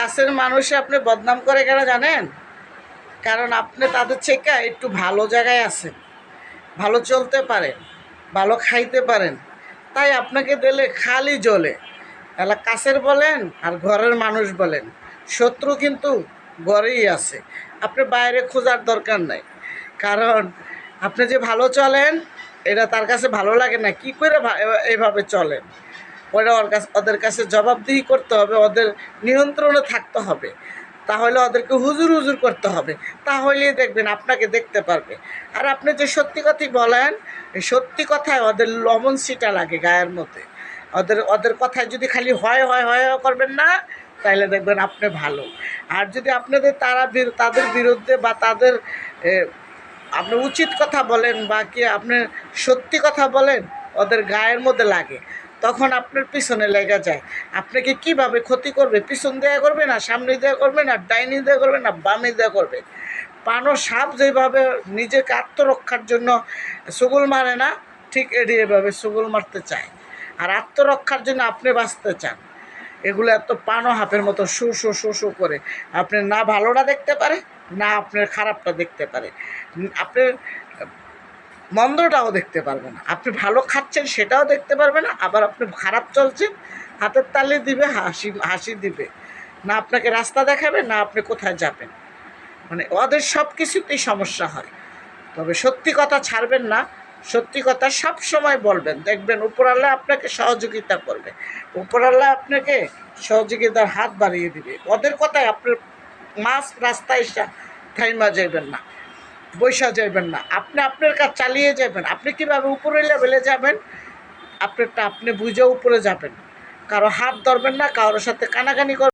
কাছের মানুষে আপনি বদনাম করে কেন জানেন? কারণ আপনি তাদের থেকে একটু ভালো জায়গায় আছেন, ভালো চলতে পারেন, ভালো খাইতে পারেন, তাই আপনাকে দিলে খালি জ্বলে। তাহলে কাছের বলেন আর ঘরের মানুষ বলেন, শত্রু কিন্তু ঘরেই আছে, আপনি বাইরে খোঁজার দরকার নাই। কারণ আপনি যে ভালো চলেন এটা তার কাছে ভালো লাগে না, কি করে এইভাবে চলেন। ওদের কাছে জবাবদিহি করতে হবে, ওদের নিয়ন্ত্রণে থাকতে হবে, তাহলে ওদেরকে হুজুর হুজুর করতে হবে, তাহলেই দেখবেন আপনাকে দেখতে পারবে। আর আপনি যে সত্যি কথাই বলেন, এই সত্যি কথায় ওদের লবণ সিটা লাগে গায়ের মধ্যে। ওদের কথায় যদি খালি হয় হয় হয় করবেন না, তাহলে দেখবেন আপনি ভালো। আর যদি আপনাদের তাদের বিরুদ্ধে বা তাদের আপনি উচিত কথা বলেন বা কি আপনি সত্যি কথা বলেন, ওদের গায়ের মধ্যে লাগে, তখন আপনার পিছনে লেগে যায়। আপনাকে কিভাবে ক্ষতি করবে, পিছন দেওয়া করবে না সামনে দেওয়া করবে না ডাইনি দেওয়া করবে না বামে দেওয়া করবে। পানো সাপ যেভাবে নিজেকে আত্মরক্ষার জন্য সুগুল মারে না, ঠিক এটি এভাবে সুগুল মারতে চায়। আর আত্মরক্ষার জন্য আপনি বাঁচতে চান, এগুলো এত পানো হাফের মতো শু শু শু শু করে আপনি না ভালোটা দেখতে পারে, না আপনার খারাপটা দেখতে পারে, আপনার মন্দটাও দেখতে পারবে না। আপনি ভালো খাচ্ছেন সেটাও দেখতে পারবে না, আবার আপনি খারাপ চলছেন হাতের তালি দিবে, হাসি হাসি দিবে, না আপনাকে রাস্তা দেখাবে, না আপনি কোথায় যাবেন। মানে ওদের সব কিছুতেই সমস্যা হয়। তবে সত্যি কথা ছাড়বেন না, সত্যি কথা সব সময় বলবেন, দেখবেন উপরওয়ালা আপনাকে সহযোগিতা করবে, উপরওয়ালা আপনাকে সহযোগিতার হাত বাড়িয়ে দিবে। ওদের কথায় আপনার মাছ রাস্তায় থাইমা যাইবেন না, বৈশা যাইবেন না, আপনি আপনার কাজ চালিয়ে যাবেন। আপনি কীভাবে উপরে লেভেলে যাবেন, আপনারটা আপনি বুঝে উপরে যাবেন। কারো হাত ধরবেন না, কারোর সাথে কানাকানি করবেন